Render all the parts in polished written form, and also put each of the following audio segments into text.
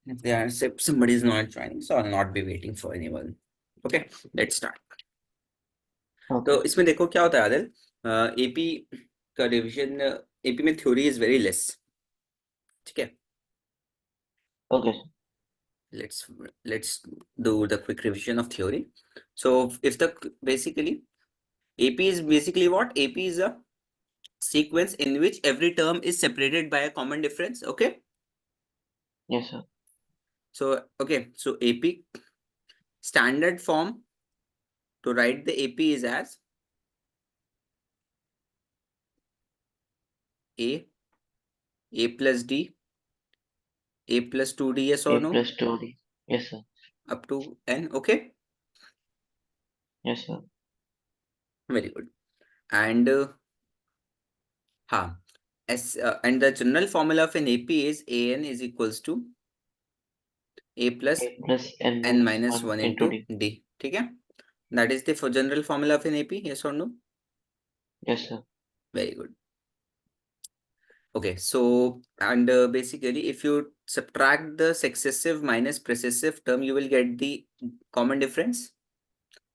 Yeah, if somebody is not joining, so I'll not be waiting for anyone. Okay, let's start. Okay. तो इसमें देखो क्या होता है आदिल, एपी का रिवीजन, एपी में थ्योरी इज वेरी लेस. ठीक है, Okay. let's do the quick revision of theory. So if the basically AP is basically what? AP is a sequence in which every term is separated by a common difference. Okay, Yes, sir. so AP standard form to write the AP is as A plus D, A plus 2D, yes or A no, plus 2D. Yes, sir. up to N. Okay, Yes, sir. very good. And and the general formula of an AP is AN is equals to A plus A plus N N minus minus 1 1 into into D. D. ठीक है, that is the general formula of an AP, yes or no? Yes, sir. Very good. Okay, so and basically if you subtract the successive minus precessive term, you will get the common difference.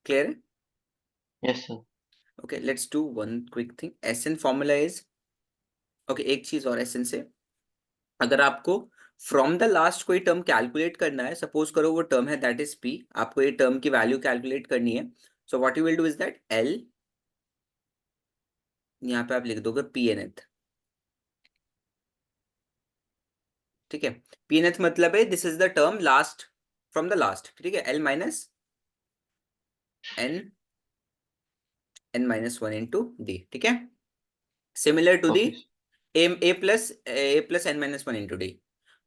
Clear? Yes, sir. Okay, let's do one quick thing. SN formula is, okay, एक चीज और SN से, अगर आपको from the last कोई term calculate करना है, suppose करो वो टर्म है दैट इज P, आपको ये टर्म की वैल्यू कैलकुलेट करनी है. So what you will do is that L, यहाँ पे आप लिख दोगे PNth. ठीक है, PNth मतलब है this is the term last from the last. ठीक है, L minus N minus 1 into D. ठीक है, similar to the Okay. A plus N minus 1 into D.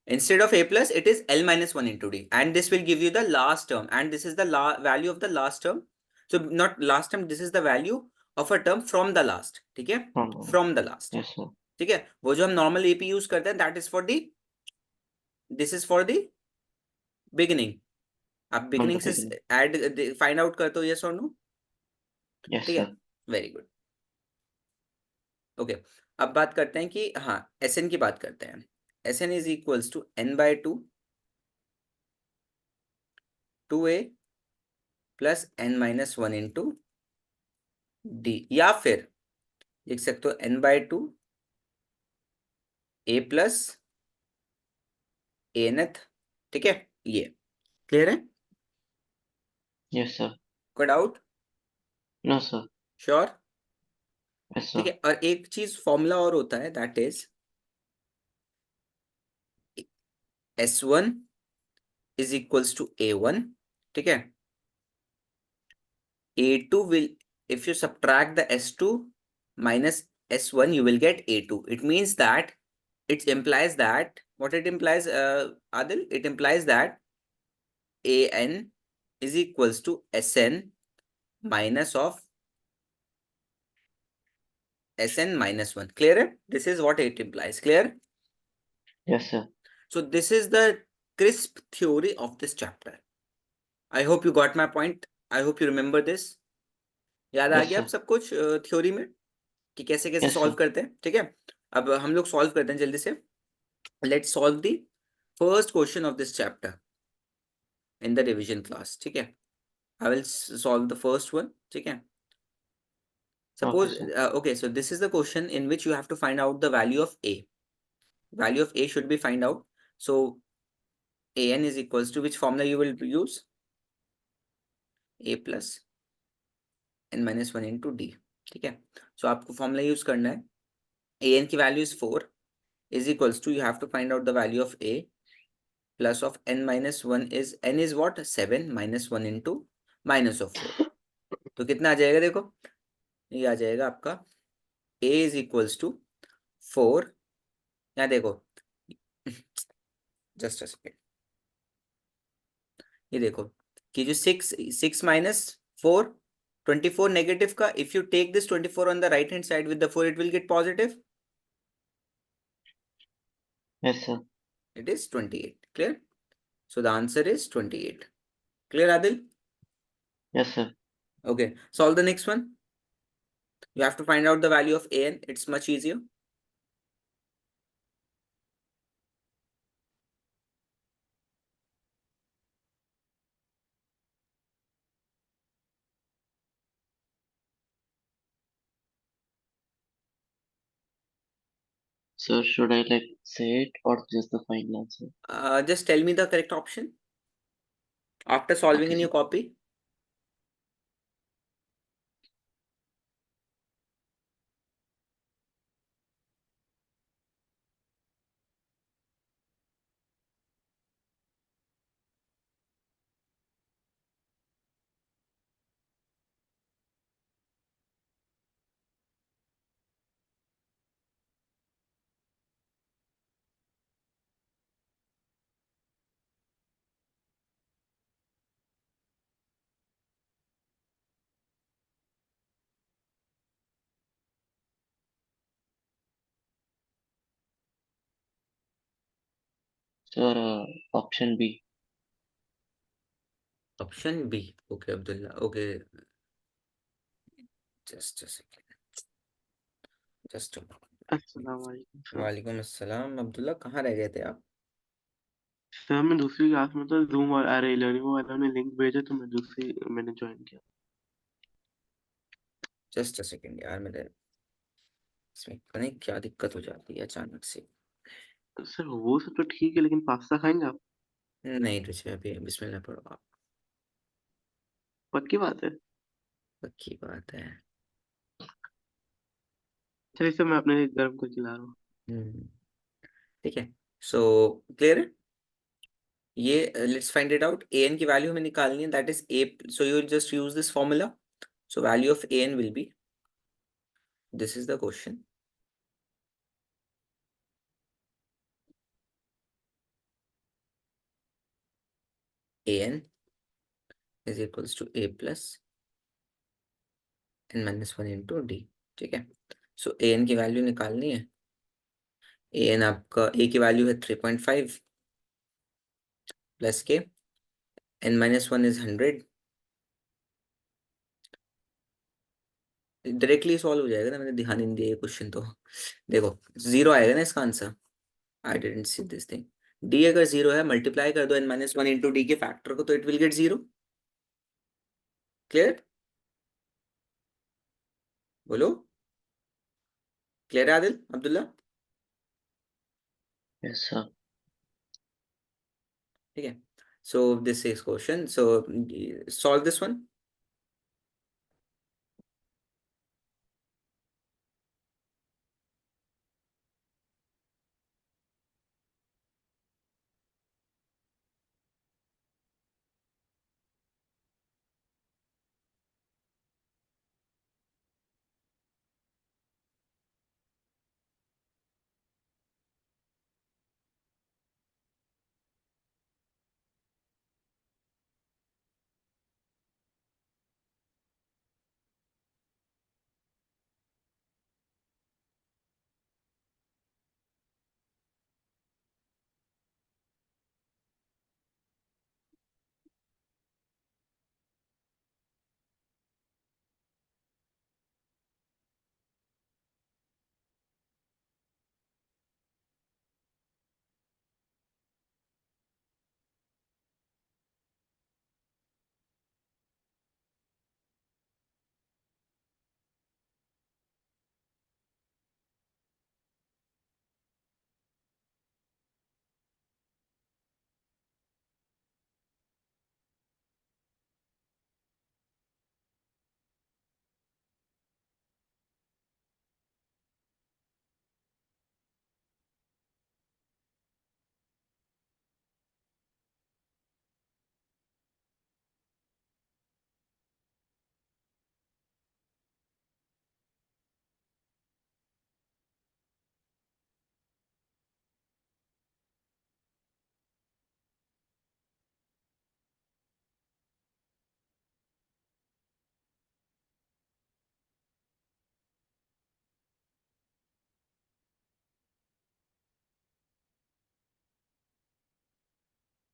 Instead of A plus, it is L minus 1 into D, and this will give you the last term, and this is the value of the last term. So not last term, this is the value of a term from the last. ठीक है, From the from the last. Yes, sir. ठीक है, वो जो हम normal AP use करते हैं, that is for the, this is for the beginning. आप From the beginning से beginning. add find out करते हो, yes or no? Yes, ठीक है, sir. Very good. ओके, अब बात करते हैं कि हाँ SN की बात करते हैं. SN is equals to N/2 2A plus N minus 1 into D, या फिर लिख सकते हो N/2 A प्लस Nth. ठीक है, ये क्लियर है? Yes, sir. कोई doubt? No, sir. Sure? Yes, ठीक sir. है, और एक चीज फॉर्मूला और होता है, that is S1 is equals to A1. ठीक है, A2 will, if you subtract the S2 minus S1, you will get A2. It means that it implies that, what it implies, Adil? It implies that AN is equals to SN minus of Sn minus 1. Clear? This is what it implies. Clear? Yes, sir. So this is the crisp theory of this chapter. I hope you got my point. I hope you remember this. याद आ Yes, गया sir. अब सब कुछ theory में कि कैसे कैसे Yes, solve sir. करते हैं. ठीक है, अब हम लोग सॉल्व करते हैं जल्दी से. Let's solve the first question of this chapter in the revision class. ठीक है, I will solve the first one. ठीक है, Okay, suppose sir. okay, so this is the question in which you have to find out the value of A. Value of A should be find out. So AN is equals to, which formula you will use? A plus N minus 1 into D. ठीक है, so आपको formula use करना है. AN की value is 4 is equals to, you have to find out the value of A plus of N minus 1 is, N is what? 7 minus 1 into minus of 4. तो कितना आ जाएगा? देखो ये आ जाएगा आपका A is equals to 4. यहाँ देखो जस्ट अ सेकेंड, ये देखो कि जो 6 माइनस 4 24 नेगेटिव का, if you take this 24 on the right hand side with the 4, it will get positive. Yes, sir. It is 28. Clear? So the answer is 28. Clear, Adil? Yes, sir. Okay, solve the next one. You have to find out the value of AN. It's much easier. So should I like say it or just the final answer? Just tell me the correct option after solving Okay, in sir. your copy. Sir, option B. Option B. Okay, Abdullah. Okay, just a second. Just a moment. अस्सलाम वालेकुम sir. वालेकुम अस्सलाम। अब्दुल्ला, कहाँ रह गए थे आप? Sir मैं दूसरी क्लास में था, जूम और अरे लर्निंग वालों ने लिंक भेजा तो मैंने ज्वाइन किया। जस्ट अ सेकंड यार, मेरे इसमें पता नहीं क्या दिक्कत हो जाती है अचानक से। सर वो सब तो ठीक है, लेकिन पास्ता खाएंगे आप? नहीं तुझे अभी बिस्मिल्लाह पढ़ो आप। पक्की बात है? पक्की बात है। चलिए सर, मैं अपने लिए गर्म करके ला रहा हूँ। हम्म, ठीक है। सो क्लियर है ये। Let's find it out. A n की वैल्यू हमें निकालनी है, that is a. So you just use this formula. So value of a n will be, this is the question. A n is equals to a plus n minus one into D. ठीक है। सो ए n की value निकालनी है। A N आपका ए की value है 3.5 plus के n minus one is 100। Directly solve हो जाएगा ना, मैंने ध्यान नहीं दिया ये क्वेश्चन तो। देखो जीरो आएगा ना इसका answer. I didn't see this thing. D अगर जीरो है, मल्टीप्लाई कर दो n minus one into d के फैक्टर को, तो it will get zero. Clear? बोलो, क्लियर है आदिल अब्दुल्ला? Yes, sir. ठीक है। So this is question, so solve this one.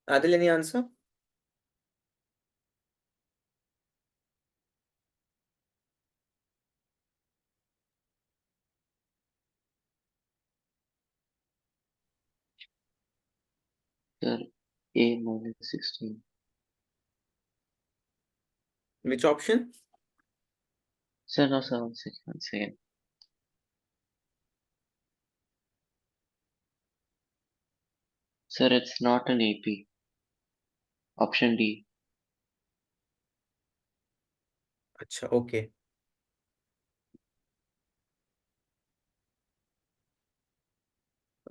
Adil any answer? Sir, A minus 16. Which option? Sir, no, sir, 1 second, 1 second. Sir, it's not an AP. Option D. अच्छा, okay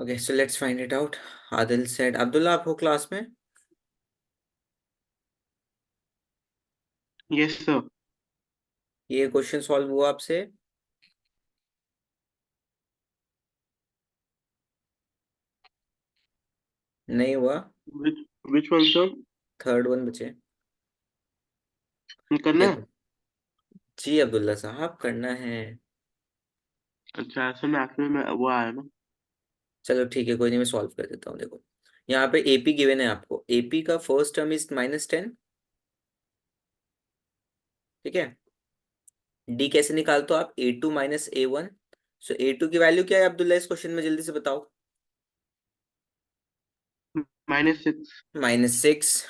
okay, so let's find it out. Adil said. Abdullah, आप हो class में? Yes sir. ये question solve हुआ आपसे? नहीं हुआ? Which one sir? Third one बचे. करना है. देखो जी अब्दुल्ला साहब, करना है. अच्छा, ऐसे में आखिर में वो आया ना. चलो ठीक है, कोई नहीं, मैं सॉल्व कर देता हूँ. देखो यहाँ पे एपी गिवन है आपको. एपी का फर्स्ट टर्म इज -10. ठीक है. डी कैसे निकालते हो आप? A2 minus A1. सो A2 की वैल्यू क्या है अब्दुल्ला इस क्वेश्चन में, जल्दी से बताओ. -6. -6.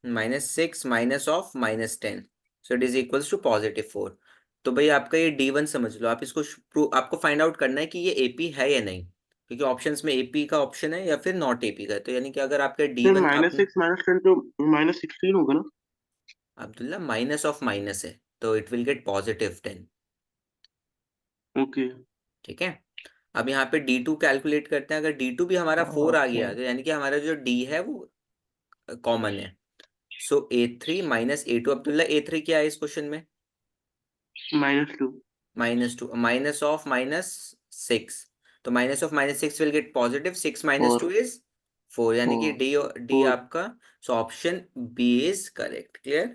-6 minus of -10. So it is equals to +4. तो भाई आपका ये D1 समझ लो. आप इसको आपको फाइंड आउट करना है कि ये एपी है या नहीं, क्योंकि ऑप्शंस में एपी का ऑप्शन है या फिर नॉट एपी का है. तो यानी कि अगर आपका सर D1 आपने -6 -10 तो -16 होगा ना. अब्दुल्ला, माइनस ऑफ माइनस है, तो इट विल गेट +10. ओके. ठीक है. अब यहाँ पे D2 कैलकुलेट करते हैं. अगर D2 भी हमारा 4 आ गया, Okay. तो यानी कि हमारा जो D है वो कॉमन है. सो A3 minus A2. Abdullah, A3 क्या है इस क्वेश्चन में? -2. -2 माइनस ऑफ -6. तो minus of -6 will get positive. 6 minus 2 4. Is 4, यानी कि 4. डी 4. आपका. So option b is correct. Clear?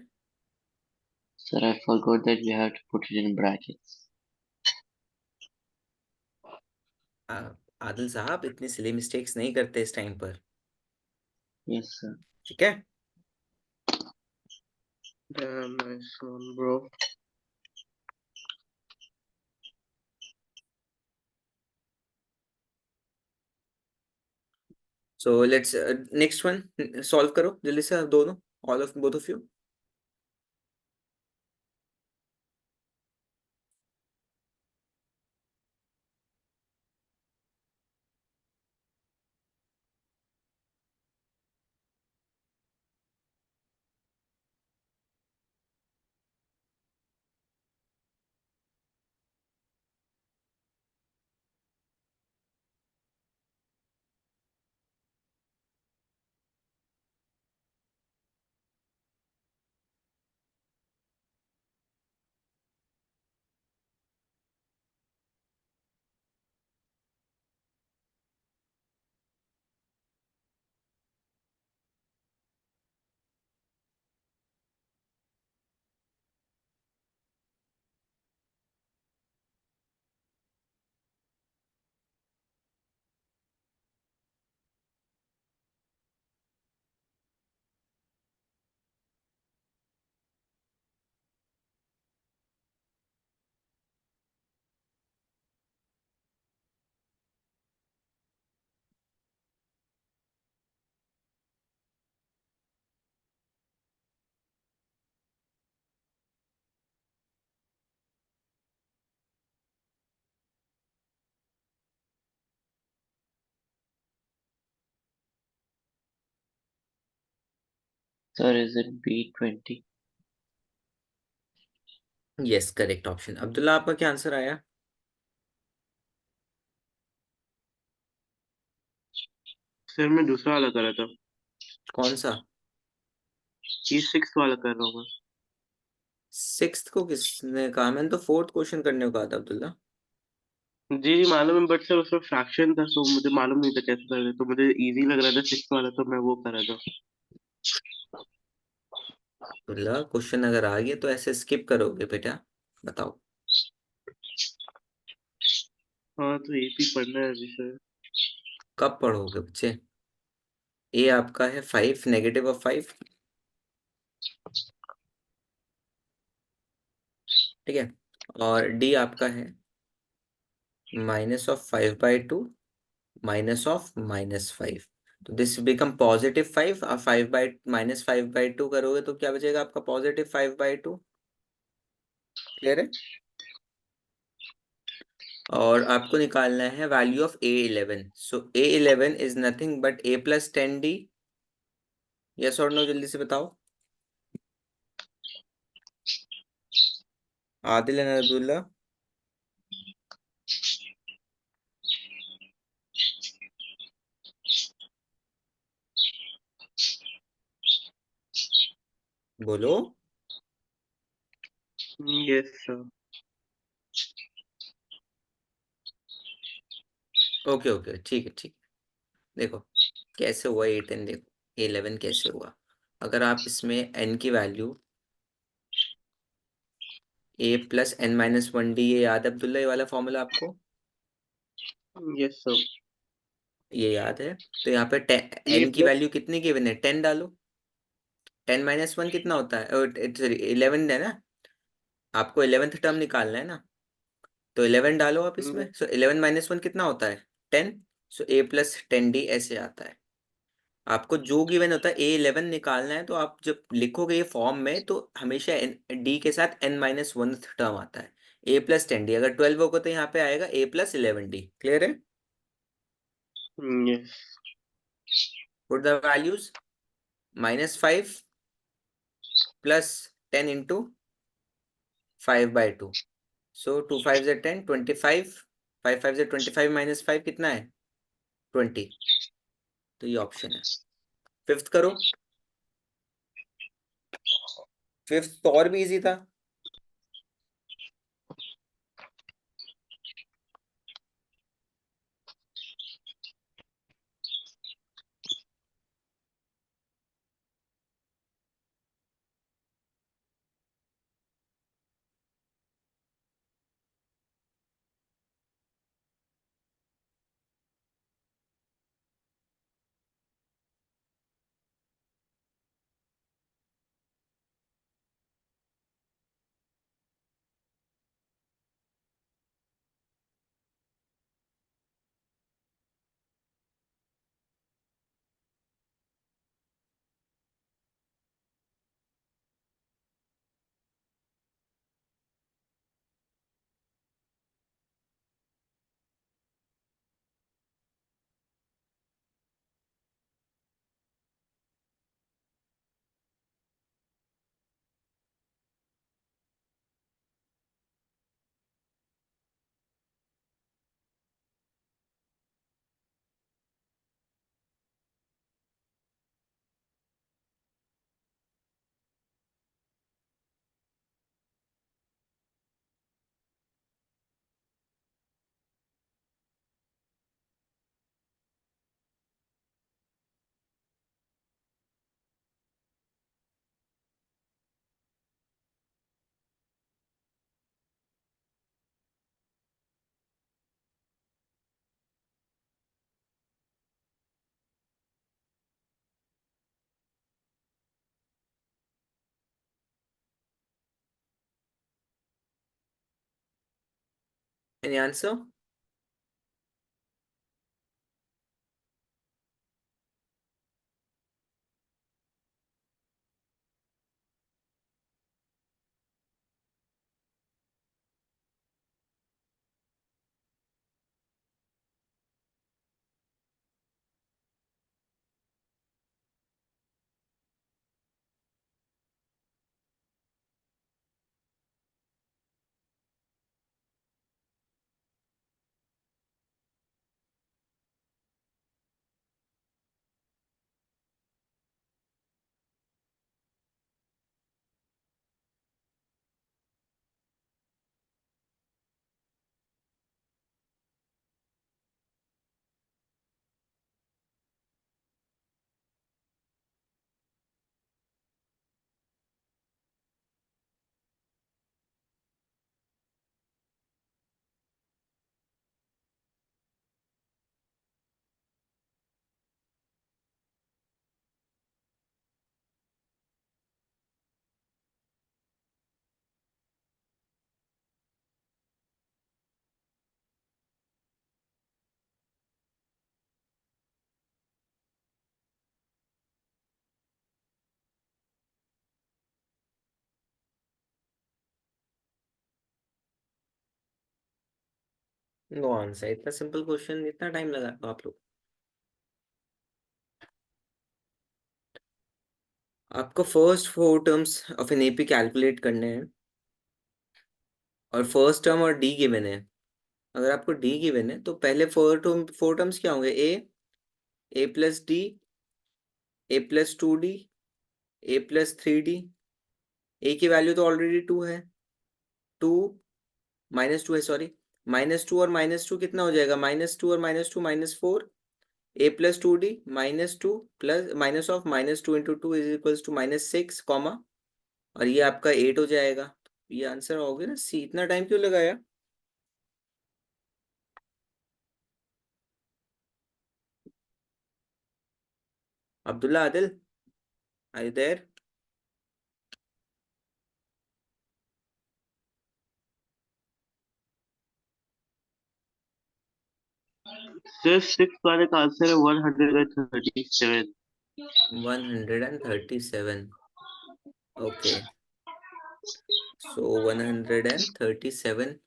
Sir, I forgot that we have to put it in brackets. Adil साहब इतनी सिली मिस्टेक्स नहीं करते इस टाइम पर. Yes, sir. ठीक है. Damn nice one, bro. So let's next one solve करो जल्दी से दोनों. All of both of you. Sir, is it B20? Yes, correct option. Abdullah, आपका क्या आंसर आया? सर मैं दूसरा वाला कर रहा था. कौन सा? ये 6th वाला कर रहा हूँ मैं. सिक्स्थ को किसने कहा? मैंने तो फोर्थ क्वेश्चन करने को कहा था अब्दुल्ला. जी जी मालूम है, बट सर उसमें फ्रैक्शन था, तो मुझे मालूम नहीं था कैसे करना है, तो मुझे इजी लग रहा था 6th वाला, तो मैं वो कर रहा था. अब्दुल्ला, क्वेश्चन अगर आ गया तो ऐसे स्किप करोगे बेटा? बताओ. हाँ तो AP पढ़ना है अभी सर. कब पढ़ोगे बच्चे? ए आपका है 5, नेगेटिव ऑफ 5. ठीक है. और डी आपका है -5/2 -5. तो दिस बिकम +5. आप 5/2 करोगे तो क्या बचेगा आपका? +5/2. क्लियर है? और आपको निकालना है value of A11। So A11 is nothing but A+10D। Yes और नो, जल्दी से बताओ। आदिल एंड अब्दुल्ला। बोलो। Yes sir. ओके ओके, ठीक है ठीक है। देखो कैसे हुआ A10, देखो A11 कैसे हुआ। अगर आप इसमें n की वैल्यू A+n-1D, ये याद है अब्दुल्ला, ये वाला फॉर्मूला आपको? Yes sir. ये याद है? तो यहाँ पे ए n की प्लस वैल्यू कितनी गिवन है, 10 डालो। 10-1 कितना होता है, सॉरी 11 है ना, आपको 11th टर्म निकालना है ना, तो 11 डालो आप इसमें। सो 11-1 कितना होता है, 10। सो A+10D ऐसे आता है। आपको जो गिवन होता है A11 निकालना है, तो आप जब लिखोगे ये फॉर्म में तो हमेशा D के साथ n-1 टर्म आता है। A+10D, अगर 12 होगा तो यहाँ पे आएगा A+11D। क्लियर है? Yes. Put the values, -5 +10 into 5/2। सो 2 5 से 10, 25। 5 5 से 25 -5 कितना है, 20। तो ये ऑप्शन है। फिफ्थ करो। फिफ्थ तो और भी इजी था। Any answer? No answer. इतना सिंपल क्वेश्चन, इतना टाइम लगा आप लोग। आपको first 4 terms of an AP calculate करने हैं और फर्स्ट टर्म और डी गिवन है। अगर आपको डी गिवन है तो पहले 4 टर्म्स क्या होंगे? ए प्लस डी, ए प्लस 2d, ए प्लस 3d। ए की वैल्यू तो ऑलरेडी 2 है, 2 -2 है, सॉरी। -2 और -2 कितना हो जाएगा? -2 और -2 -4। A plus 2d -2 plus minus of -2 into 2 is equals to -6 comma, और ये आपका 8 हो जाएगा। ये आंसर हो गया ना सी। इतना टाइम क्यों लगाया? Abdullah Adil, are you there? सिर्फ 6 वाले का आंसर है 137। 137। Okay, so 137।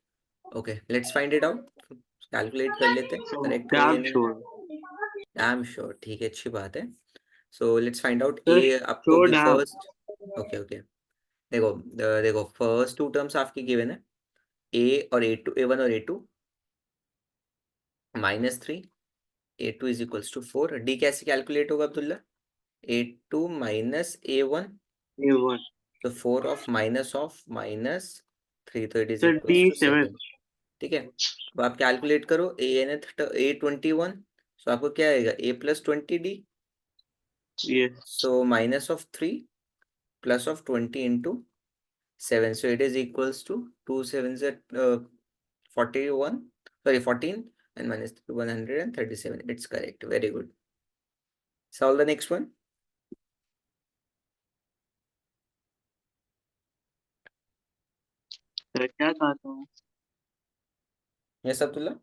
Okay, let's find it out. Calculate कर लेते हैं करेक्ट है या डैम नहीं। श्योर। आई एम श्योर, ठीक है, अच्छी बात है। So let's find out. Sir ए आपको श्योर भी डैम। फर्स्ट। ओके ओके, देखो देखो फर्स्ट 2 टर्म्स आपकी गिवन है, ए और ए टू, A1 और A2 -3, A2 is equals to 4। D कैसे कैलकुलेट होगा Abdullah? A2 minus A1, A1। तो 4 ऑफ -3, तो it is sir equals to D7। 7। ठीक है, अब आप कैलकुलेट करो A21, सो आपको क्या आएगा? A plus 20d, yes. So -3 plus of 20 into 7, so it is equals to 2 7s at 41, sorry 14, and minus 137. It's correct, very good. Solve the next one. Sir क्या कहा था वो? Yes Abdullah,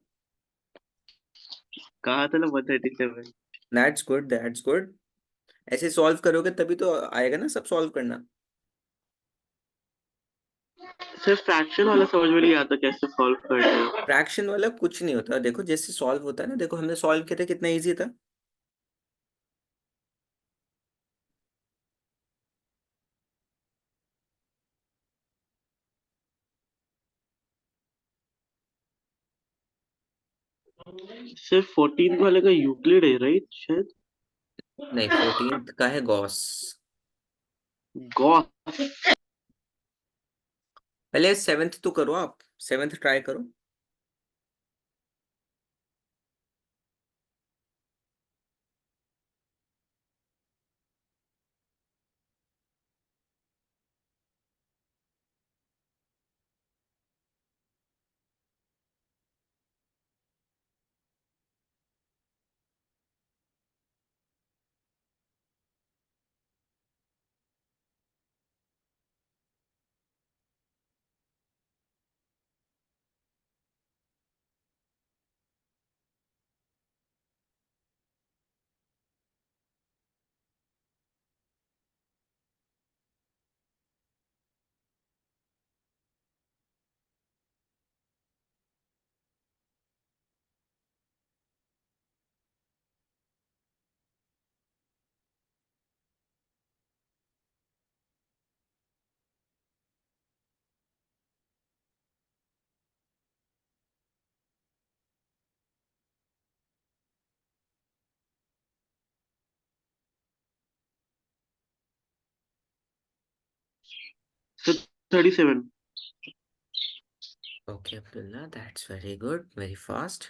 कहा था ना 137। that's good, that's good. ऐसे solve करोगे तभी तो आएगा ना, सब सॉल्व करना। सर फ्रैक्शन वाला समझ में नहीं आता कैसे सॉल्व करना है। फ्रैक्शन वाला कुछ नहीं होता, देखो जैसे सॉल्व होता है ना, देखो हमने सॉल्व किया था कितना इजी था। सिर्फ 14 वाले का यूक्लिड है राइट शायद। नहीं, 14th का है गॉस। गॉस। पहले 7th तो करो, आप 7th ट्राई करो। Sir 37। Okay Abdullah, that's very good, very fast.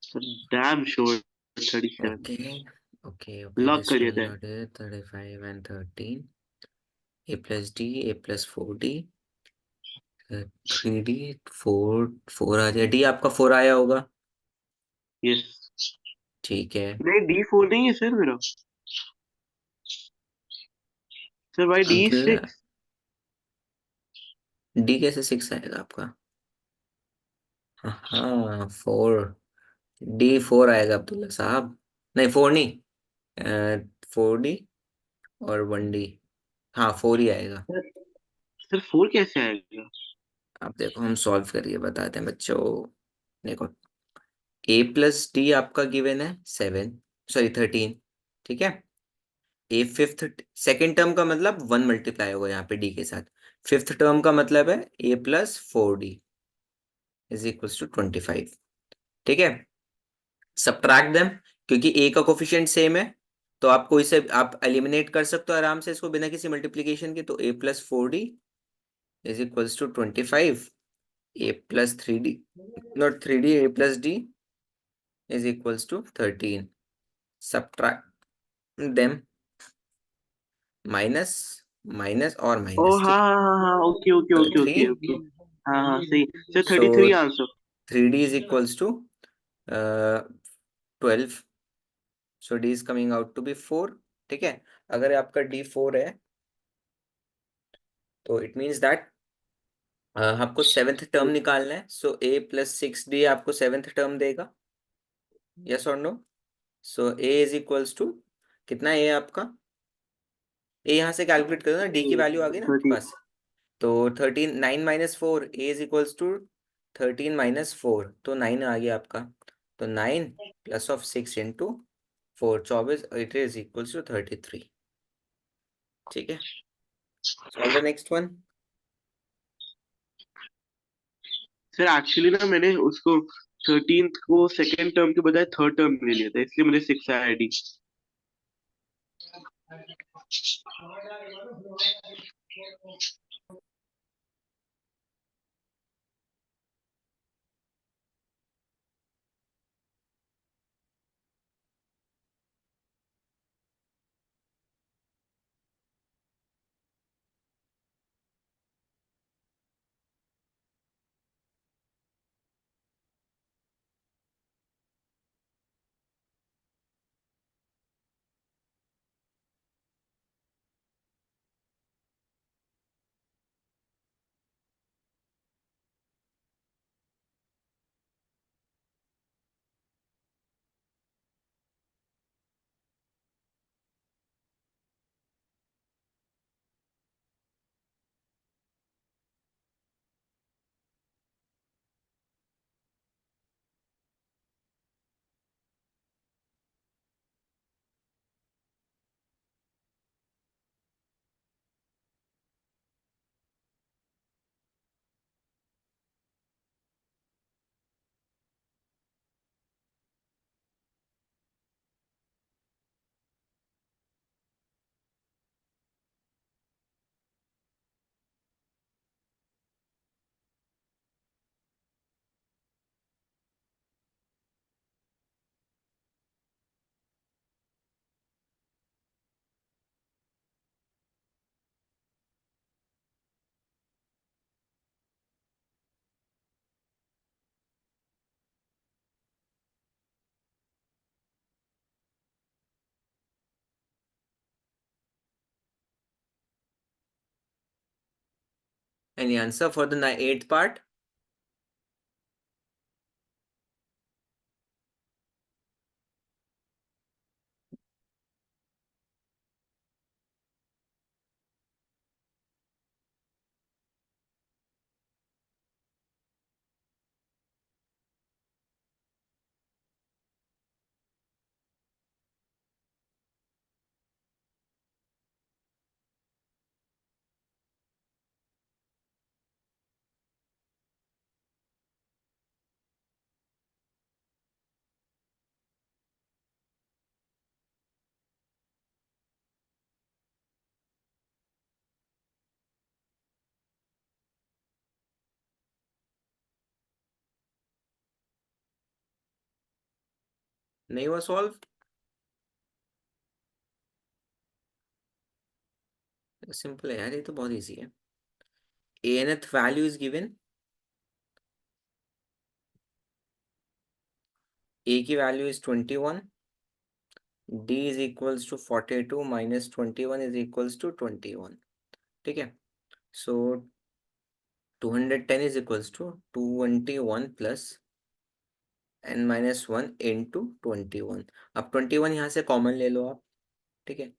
Sir damn sure 37। Okay, okay, lock this करिए will थे। not it, 35 and 13. A plus D, A plus 4D, 3D, 4 आ जाए। D आपका 4 आया होगा, यस। ठीक है। नहीं D4 नहीं है सर मेरा। सर भाई अब्दुल्ला, D6। D कैसे 6 आएगा आपका? हाँ 4, D4 आएगा अब्दुल्ला साहब। नहीं 4 नहीं, 4D और 1D। हाँ 4 ही आएगा। सर 4 कैसे आएगा? आप देखो, हम सॉल्व करिए बताते हैं बच्चों। देखो a प्लस डी आपका गिवन है 13, ठीक है। ए फिफ्थ सेकेंड टर्म का मतलब 1 मल्टीप्लाई होगा यहाँ पे डी के साथ। फिफ्थ टर्म का मतलब है a plus 4d is equals to 25, ठीक है। सब्ट्रैक्ट देम, क्योंकि a का कोफिशिएंट सेम है तो आपको इसे आप एलिमिनेट कर सकते हो आराम से इसको बिना किसी मल्टीप्लीकेशन के। तो a plus 4d is equals to 25, a plus 3d not 3d, a plus d is equals to 13. Subtract them, minus और ओ minus, हाँ ठीक है। हाँ हाँ, okay okay okay okay 3, okay, हाँ हाँ सही। Sir so 33 answer. 3d is equals to 12, so d is coming out to be 4, ठीक है। अगर आपका d 4 है तो it means that आपको सेवेंथ टर्म निकालना है। सो a प्लस 6d आपको सेवेंथ टर्म देगा, यस और no. So a is equals to कितना a है आपका, a यहाँ से कैलकुलेट करो ना, d की वैल्यू आ गई ना आपके 30। पास। तो 13, 9 minus 4, a is equals to 13 minus 4, तो 9 आ गया आपका। तो 9 plus of 6 into 4, 24, it is equals to 33, ठीक है। Solve the next one. Sir actually ना मैंने उसको 13 को सेकेंड टर्म के बजाय थर्ड टर्म ले लिया था, इसलिए मुझे 6 आया D. Any answer for the 8th part? नहीं हुआ सॉल्व? सिंपल है यार, ये तो बहुत इजी है। nth value is given, a की value is 21, d is equals to 42 minus 21 is equals to 21, ठीक है। So 210 is equals to 221 plus n minus 1 into 21। अब 21 यहाँ से कॉमन ले लो आप, ठीक है।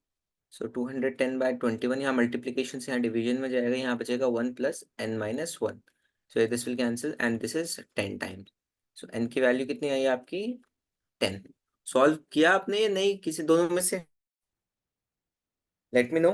सो 210 बाय 21 यहाँ मल्टीप्लीकेशन से यहाँ डिवीजन में जाएगा, यहाँ बचेगा 1 plus n minus 1। So this will cancel and this is 10 times. So n की वैल्यू कितनी आई आपकी 10। सॉल्व किया आपने या नहीं किसी दोनों में से? Let me know.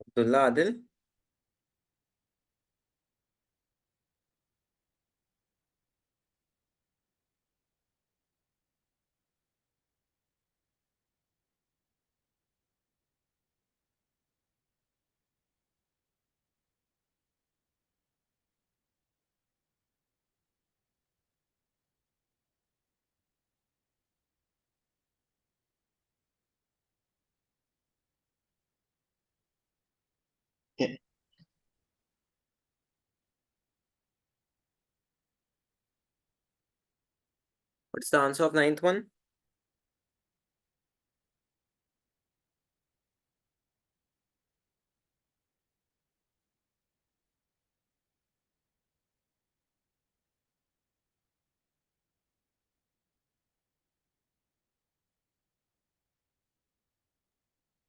Abdullah, Adil. Yeah. What's the answer of ninth one?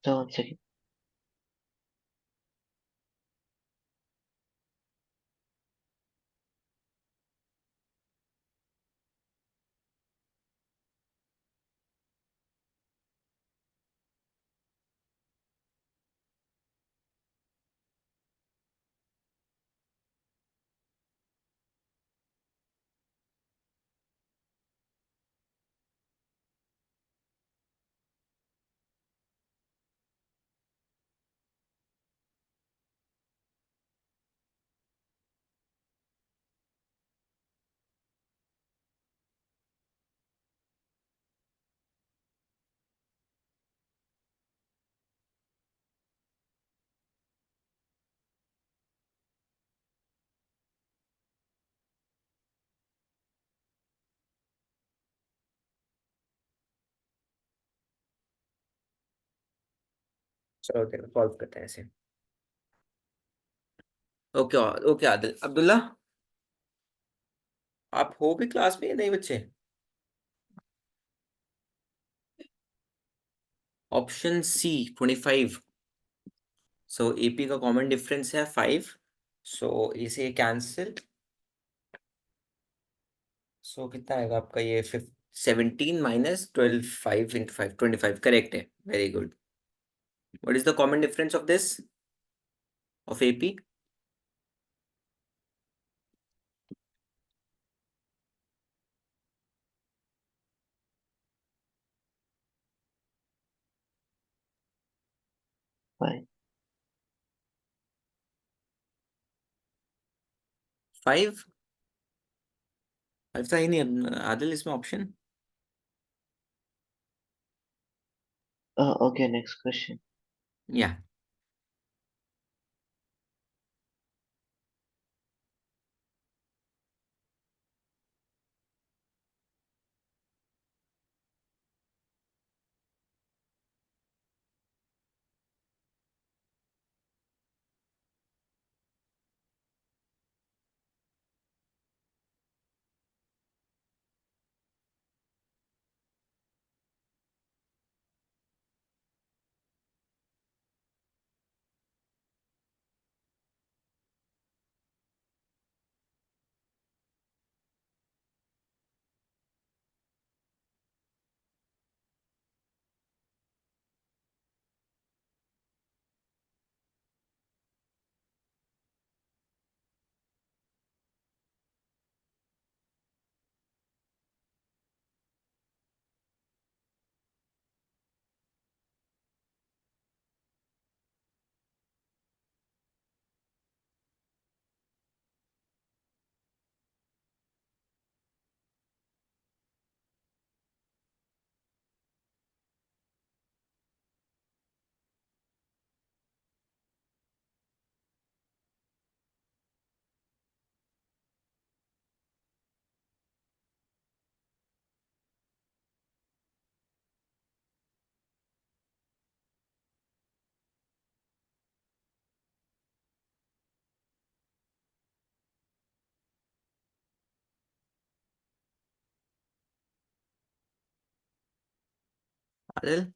So one second. चलो देखो सॉल्व करते हैं ऐसे। ओके ओके आदिल, अब्दुल्ला, आप हो भी क्लास में या नहीं बच्चे? Option C 25। सो एपी का कॉमन डिफरेंस है 5। सो इसे कैंसिल। सो कितना आएगा आपका ये 17 माइनस 12, 5 इंटू 5, 25। करेक्ट है, very good. What is the common difference of this, of AP? Fine. 5। 5 था ही नहीं आदिल इसमें ऑप्शन। Okay, next question. या Adil?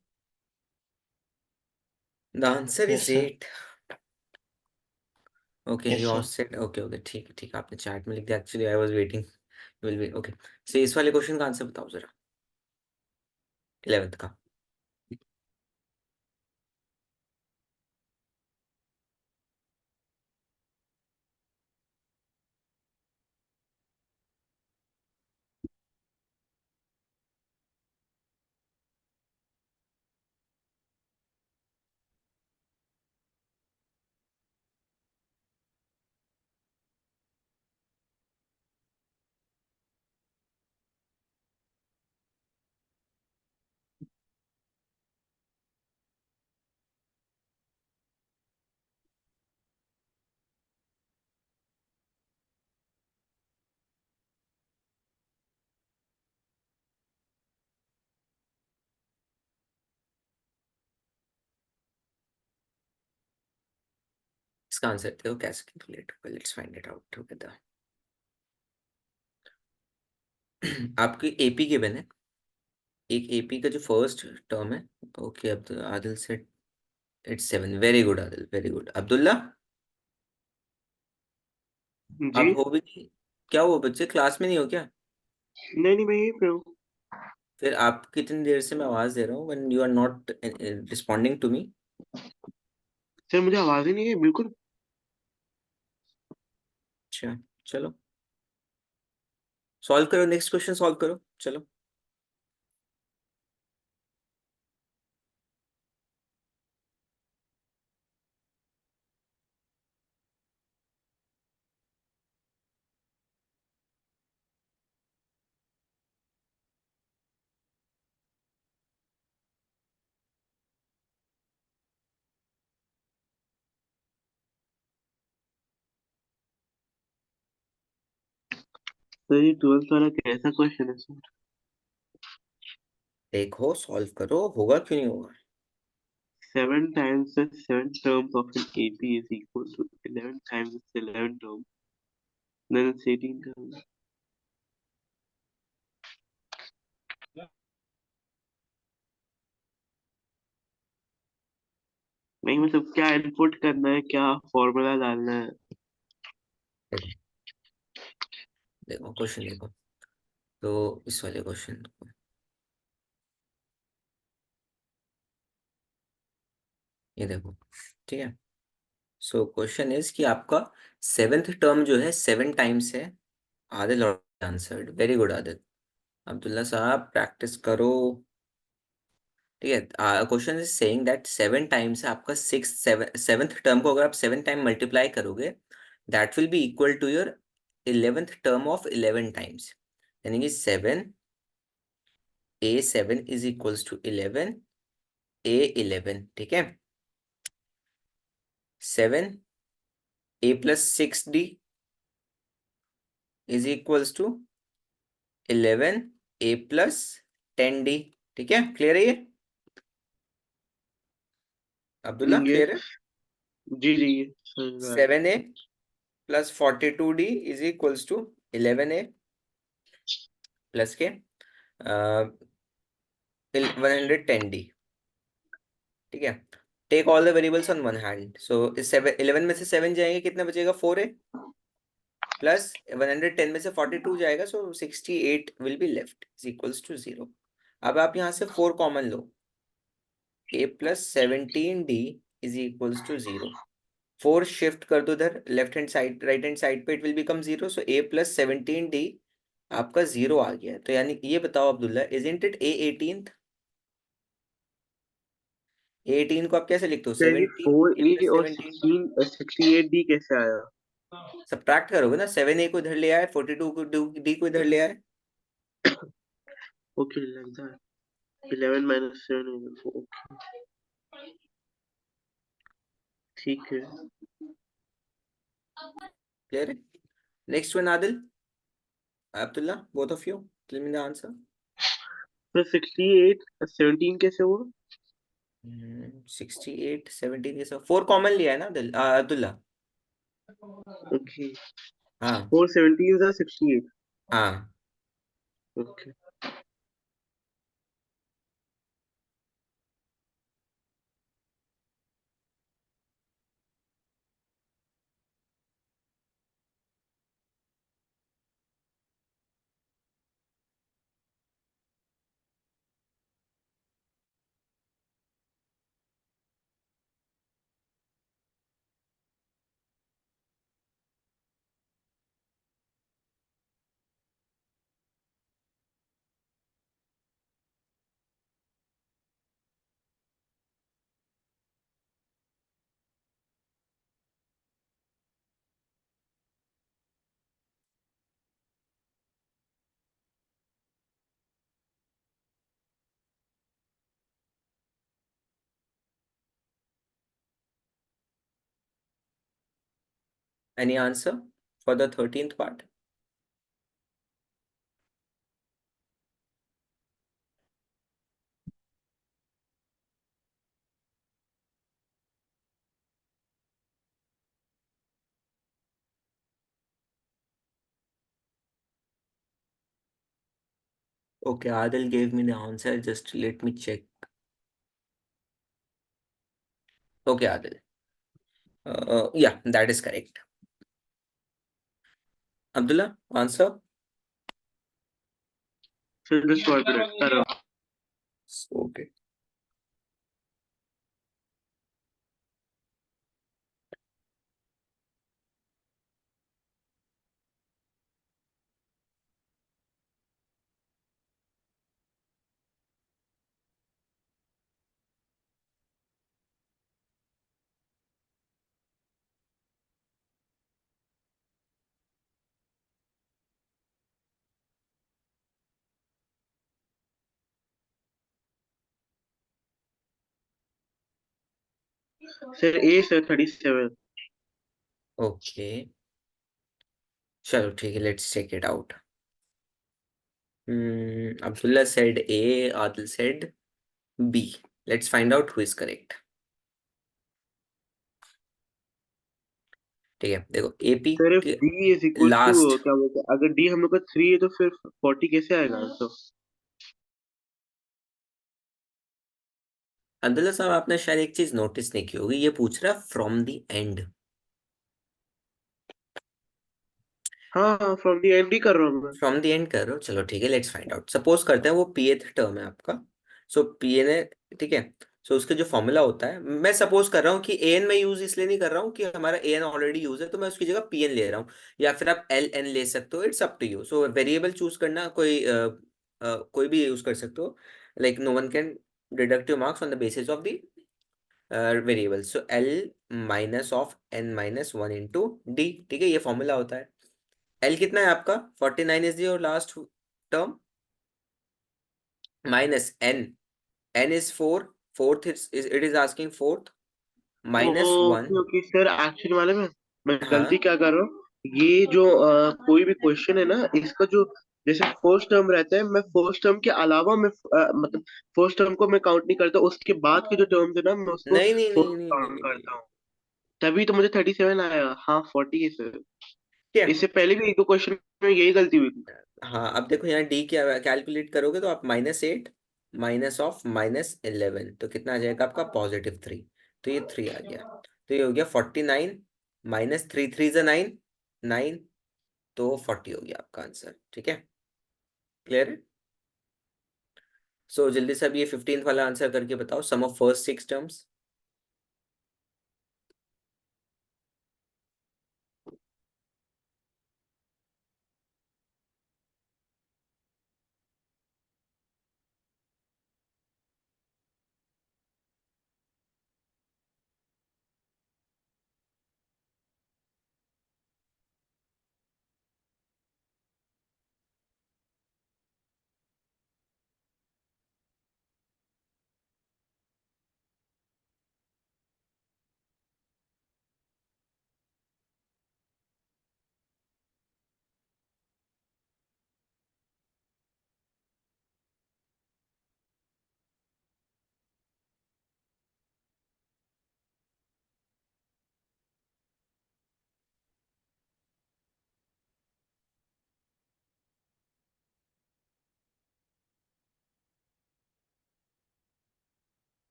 The answer Yes, is sir. 8. Okay, Yes, you all sir. said okay, okay, ठीक है, ठीक है, आपने चैट में लिख दिया, actually I was waiting, will be okay. So इस वाले क्वेश्चन का आंसर बताओ जरा, 11th का। इसका आंसर देखो कैसे कैलकुलेट होगा, let's find it out together. आपकी एपी गिवन है, एक एपी का जो फर्स्ट टर्म है। ओके, अब तो आदिल से it's 7, very good Adil, very good. Abdullah, ji आप हो भी नहीं, क्या हुआ बच्चे, क्लास में नहीं हो क्या? नहीं, मैं यहीं पे हूँ। फिर आप कितनी देर से मैं आवाज दे रहा हूँ when you are not responding to me? Sir मुझे आवाज ही नहीं है बिल्कुल। अच्छा, चलो सॉल्व करो, नेक्स्ट क्वेश्चन सॉल्व करो, चलो। सर ये 12th वाला कैसा क्वेश्चन है सर? देखो सॉल्व करो, होगा क्यों नहीं होगा। 7 times the 7 terms of an AP is equal to 11 times its 11 terms. Then it's 18 terms. नहीं मतलब क्या इनपुट करना है, क्या फॉर्मूला डालना है? देखो, देखो क्वेश्चन देखो, तो इस वाले क्वेश्चन को, ये देखो, ठीक है। सो क्वेश्चन इज कि आपका 7th टर्म जो है 7 टाइम्स है। Adil answered, very good Adil. Abdullah साहब प्रैक्टिस करो, ठीक है। Question is saying that 7 times है आपका 7th टर्म को अगर आप 7 टाइम मल्टीप्लाई करोगे, that will be equal to your 11th term of 11 times, यानी कि 7 A7 is equals to 11 A11, ठीक है। 7 A plus 6D is equals to 11 A plus 10D, ठीक है। क्लियर है ये अब्दुल्ला, ये क्लियर है? जी जी ये समझ में आया। 7A plus 42D is equals to 11A plus के 110D, ठीक है। Take all the variables on one hand, so इस 11 में से 7 जाएंगे, कितना बचेगा? 4A प्लस 110 में से 42 जाएगा, so 68 will be left is equals to 0। अब आप यहाँ से 4 कॉमन लो, A plus 17D is equals to 0। 4 shift कर दो इधर left hand side, right hand side पे, it will become 0, so A plus 17D आपका 0 आ गया है। तो यानी ये बताओ Abdullah, isn't it A18th? A18 को आप कैसे लिखते हो? सर ये 17 4 A ए plus और 17, 68 डी कैसे आया? सब्ट्रैक्ट करोगे ना, 7A को इधर ले आए, 42 को D को इधर ले आए। Okay like that 11 minus 7 okay ठीक है। क्लियर है? Next one Adil, Abdullah, both of you tell me the answer. तो 68 17 कैसे हुआ? 68 17 के साथ 4 कॉमन लिया है ना अब्दुल्ला? ओके हाँ 4 17 are 68 हाँ, okay Any answer for the 13th part? Okay, Adil gave me the answer. Just let me check. Okay, Adil. Yeah, that is correct. Abdullah, answer? Sir, just swipe it right. Okay. Sir, A sir 37. Okay. चलो ठीक है, let's check it out. Abdullah said A, Adil said B. Let's find out who is correct. ठीक है, देखो AP Sir, if D is equals to last क्या बोलते हैं, अगर D हम लोग का 3 है तो फिर 40 कैसे आएगा आंसर? अब्दुल्ला साहब, आपने शायद एक चीज नोटिस नहीं की होगी, ये पूछ रहा फ्रॉम द एंड. हाँ, फ्रॉम द एंड ही कर रहा हूँ मैं. फ्रॉम द एंड कर रहे हो, चलो ठीक है, लेट्स फाइंड आउट. सपोज करते हैं वो pth टर्म है आपका. सो pn है, ठीक है. सो उसका जो फॉर्मूला होता है, मैं सपोज कर रहा हूँ कि an में यूज इसलिए नहीं कर रहा हूँ कि हमारा an ऑलरेडी यूज है, तो मैं उसकी जगह pn ले रहा हूँ. या फिर आप ln ले सकते हो, it's up to you. So variable choose करना कोई भी यूज कर सकते हो. Like no one can deduct your marks on the basis of the variable. So l minus of n minus one into D. ठीक है, ये फॉर्मूला होता है. L कितना है आपका? 49 is your last term minus n. n is 4. Fourth it is asking fourth minus 1. Okay okay sir, actually मालूम है मैं गलती हाँ, क्या कर रहा हूँ. ये जो कोई भी क्वेश्चन है ना, इसका जो जैसे फर्स्ट टर्म रहता है, मैं फर्स्ट टर्म के अलावा मैं मतलब फर्स्ट टर्म को मैं काउंट नहीं करता, उसके बाद के जो टर्म्स है ना मैं उसको नहीं नहीं नहीं फर्स्ट नहीं नहीं काउंट नहीं नहीं. करता हूँ. तभी तो मुझे 37 आया. हाँ 40 है सर. क्या? इससे पहले भी एक दो क्वेश्चन में यही गलती हुई थी. हाँ, अब देखो यहाँ d क्या कैलकुलेट करोगे तो आप -8 माइनस ऑफ -11, तो कितना आ जाएगा आपका? +3. तो ये 3 आ गया. तो ये हो गया 49 माइनस 3. 3 ज़ा 9, 9. तो 40 हो गया आपका आंसर. ठीक है, क्लियर है? सो जल्दी से अब ये 15th वाला आंसर करके बताओ. सम ऑफ फर्स्ट 6 टर्म्स.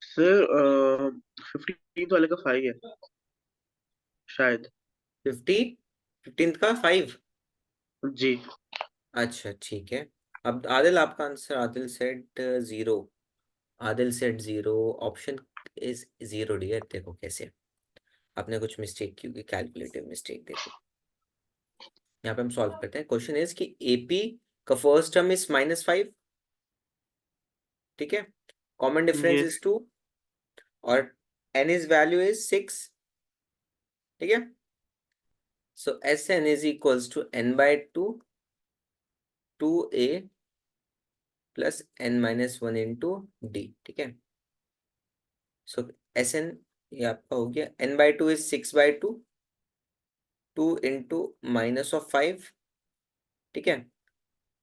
सर 15 वाले का 5 है शायद. 15th का 5. जी. अच्छा ठीक है. अब आदिल, आपका answer. Adil set 0. Adil set 0. Option is 0 dear. देखो कैसे आपने कुछ मिस्टेक की होगी, कैलकुलेटिव मिस्टेक. देखो यहाँ पे हम सॉल्व करते हैं. क्वेश्चन इज कि एपी का फर्स्ट टर्म इज -5, ठीक है, कॉमन डिफरेंस Yes. इज 2 और n इज वैल्यू इज 6, ठीक है। So Sn is equals to n/2 2a plus n-1 into d, ठीक है। सो Sn ये आपका हो गया, n/2 इज 6/2 2 इंटू -5, ठीक है,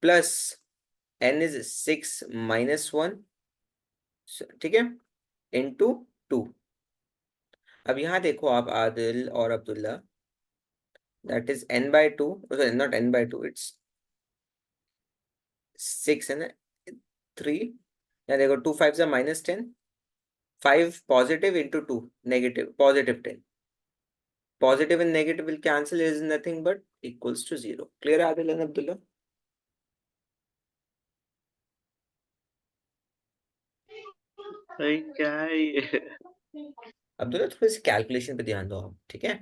प्लस n इज 6 - 1, ठीक है, इंटू 2। अब यहाँ देखो आप आदिल और Abdullah, that is n/2, not n/2, it's 6 है ना, 3, यहाँ देखो 2 5 -10, 5 positive into 2 negative, +10, positive and negative will cancel, is nothing but equals to 0. Clear Adil and Abdullah? भाई क्या है ये? अब्दुल्ला थोड़ी सी कैलकुलेशन पे ध्यान दो आप, ठीक है।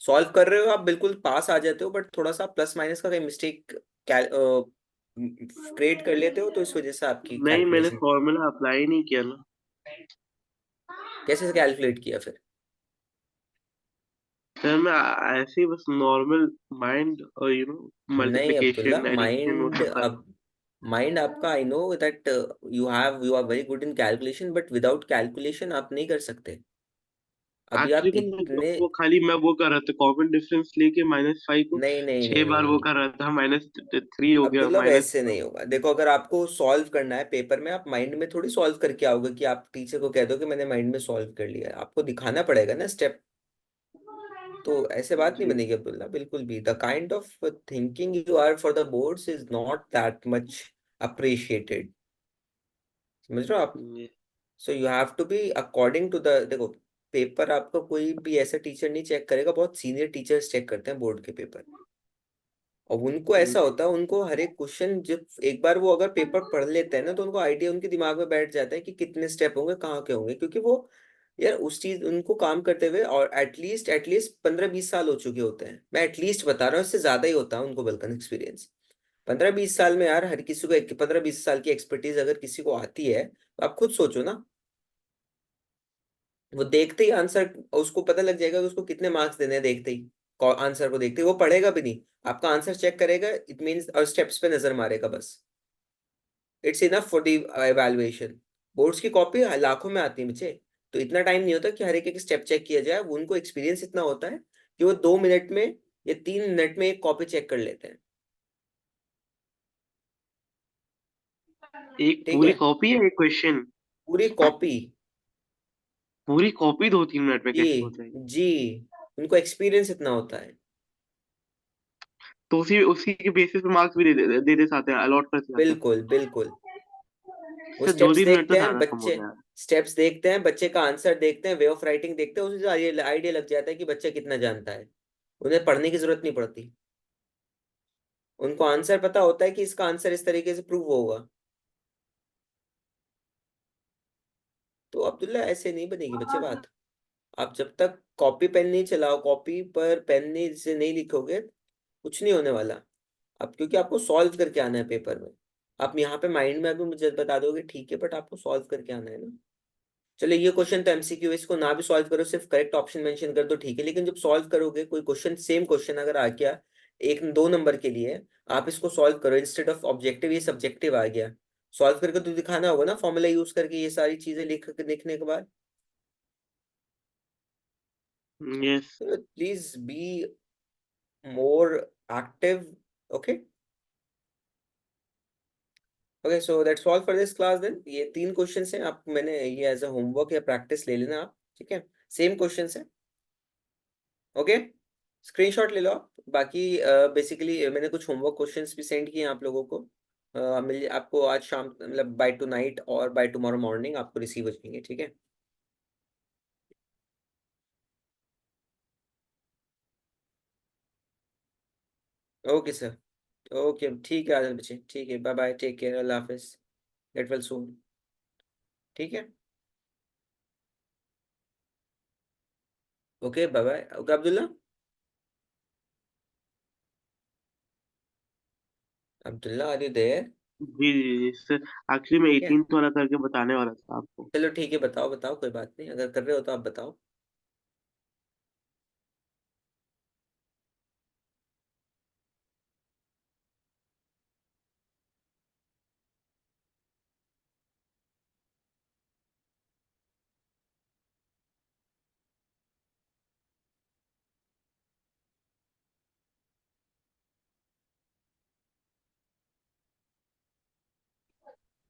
सॉल्व कर रहे हो आप, बिल्कुल पास आ जाते हो, बट थोड़ा सा प्लस माइनस का कहीं मिस्टेक क्रिएट कर लेते हो, तो इस वजह से आपकी नहीं, मैंने कैलकुलेशन। फॉर्मूला अप्लाई नहीं किया ना। कैसे कैलकुलेट किया फिर? सर मैं ऐसे ही बस नॉर्मल माइंड और नहीं अब्दुल्ला, मल्टीप्लिकेशन एडिशन वो माइंड सब कर। अब माइंड आपका, I know that you are very good in calculation, but without calculation आप नहीं कर सकते। अभी आप एक्चुअली इतने, वो खाली मैं वो कर रहा था, कॉमन डिफरेंस लेके -5 को नहीं नहीं 6 नहीं बार नहीं वो नहीं कर रहा था, -3 हो गया, अब्दुल्ला माइनस। वैसे नहीं होगा। देखो अगर आपको सॉल्व करना है पेपर में, आप माइंड में थोड़ी सॉल्व करके आओगे कि आप टीचर को कह दो कि मैंने माइंड में सॉल्व कर लिया है। आपको दिखाना पड़ेगा ना स्टेप, तो ऐसे बात नहीं जी। बनेगी अब्दुल्ला, बिल्कुल भी। The kind of thinking you are for the boards is not that much appreciated, समझ रहे हो आप? ये- so you have to be according to the, देखो पेपर आपका कोई भी ऐसा टीचर नहीं चेक करेगा, बहुत सीनियर टीचर्स चेक करते हैं बोर्ड के पेपर। और उनको ऐसा जी। होता है, उनको हर एक क्वेश्चन जब एक बार वो अगर पेपर पढ़ लेते हैं ना, तो उनको आइडिया उनके दिमाग में बैठ जाता है कि कितने स्टेप होंगे, कहाँ के होंगे, क्योंकि वो यार उस चीज उनको काम करते हुए और एटलीस्ट 15-20 साल हो चुके होते हैं। मैं एटलीस्ट बता रहा हूँ, इससे ज्यादा ही होता है उनको बल्कि एक्सपीरियंस। 15-20 साल में यार हर किसी को 15-20 साल की एक्सपर्टीज अगर किसी को आती है, तो आप खुद सोचो ना, वो देखते ही आंसर, उसको पता लग जाएगा कि उसको कितने मार्क्स देने हैं, देखते ही आंसर को देखते ही वो पढ़ेगा भी नहीं, आपका आंसर चेक करेगा, इट मीन्स, और स्टेप्स पे नजर मारेगा बस। It's enough for the evaluation. Boards की कॉपी लाखों में आती है बच्चे, तो इतना टाइम नहीं होता कि हर एक स्टेप चेक किया जाए। उनको एक्सपीरियंस इतना होता है कि वो 2 मिनट में या 3 मिनट में एक कॉपी चेक कर लेते हैं, एक ठीक पूरी है, कॉपी है एक क्वेश्चन? पूरी कॉपी। पूरी कॉपी 2-3 मिनट में जी कैसे हो जाएगी? जी, उनको एक्सपीरियंस इतना होता है। तो उसी उसी के बेसिस पे मार्क्स भी दे दे जाते हैं, अलॉट करते जाते हैं। बिल्कुल बिल्कुल, वो सर दो स्टेप्स तीन मिनट तो देखते हैं ज्यादा कम हो बच्चे, गया। स्टेप्स देखते हैं बच्चे का, आंसर देखते हैं, वे ऑफ राइटिंग देखते हैं, उसी से आइडिया लग जाता है कि बच्चा कितना जानता है। उन्हें पढ़ने की जरूरत नहीं पड़ती, उनको आंसर पता होता है कि इसका आंसर इस तरीके से प्रूव होगा। तो अब्दुल्ला ऐसे नहीं बनेगी बच्चे बात। आप जब तक कॉपी पेन नहीं चलाओ, कॉपी पर पेन नहीं से नहीं लिखोगे, कुछ नहीं होने वाला। अब क्योंकि आपको सॉल्व करके आना है पेपर में, आप यहाँ पे माइंड में अभी मुझे बता दोगे ठीक है, बट आपको सॉल्व करके आना है ना। चलो ये क्वेश्चन तो एमसीक्यू, इसको ना भी सॉल्व करो, सिर्फ करेक्ट ऑप्शन मेंशन कर दो, ठीक है, लेकिन जब सॉल्व करोगे कोई क्वेश्चन, सेम क्वेश्चन अगर आ गया 1-2 नंबर के लिए, आप इसको सॉल्व करो, इंस्टेड ऑफ ऑब्जेक्टिव ये सब्जेक्टिव आ गया, सॉल्व करके तो दिखाना होगा ना, फॉर्मूला यूज करके ये सारी चीजें लिखने के बाद। Yes. Please be more active, okay. Okay, so that's all for this class then. ये 3 क्वेश्चंस हैं, आप मैंने ये एज अ होमवर्क या प्रैक्टिस ले लेना आप, ठीक है, सेम क्वेश्चंस हैं, ओके। स्क्रीनशॉट ले लो आप। बाकी बेसिकली मैंने कुछ होमवर्क क्वेश्चंस भी सेंड किए हैं आप लोगों को, मिल आपको आज शाम, मतलब बाय टू नाइट और बाय टुमारो मॉर्निंग आपको रिसीव हो जाएंगे, ठीक है। ओके सर, ओके ठीक है आदिल बच्चे, ठीक है, बाय बाय, टेक केयर, अल्लाह हाफिज, गेट वेल सून, ठीक है, okay bye bye, okay Abdullah. Abdullah, are you there? जी जी जी सर, एक्चुअली मैं ठीक है, 18th वाला करके बताने वाला था आपको। चलो ठीक है, बताओ बताओ, कोई बात नहीं, अगर कर रहे हो तो आप बताओ।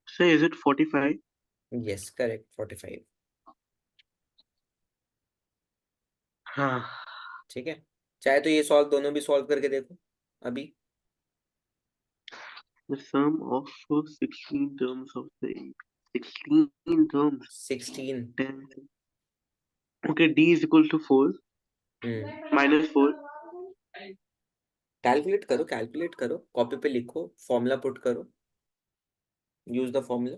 Sir is it 45? Yes correct, 45। हाँ। ठीक है, चाहे तो ये सॉल्व, दोनों भी सॉल्व करके देखो अभी। The sum of 16 terms of the 16 terms. 16। 10. Okay, d is equal to 4 minus 4. Calculate करो, कैलकुलेट करो, कॉपी पे लिखो, फॉर्मूला पुट करो, यूज द फॉर्मूला।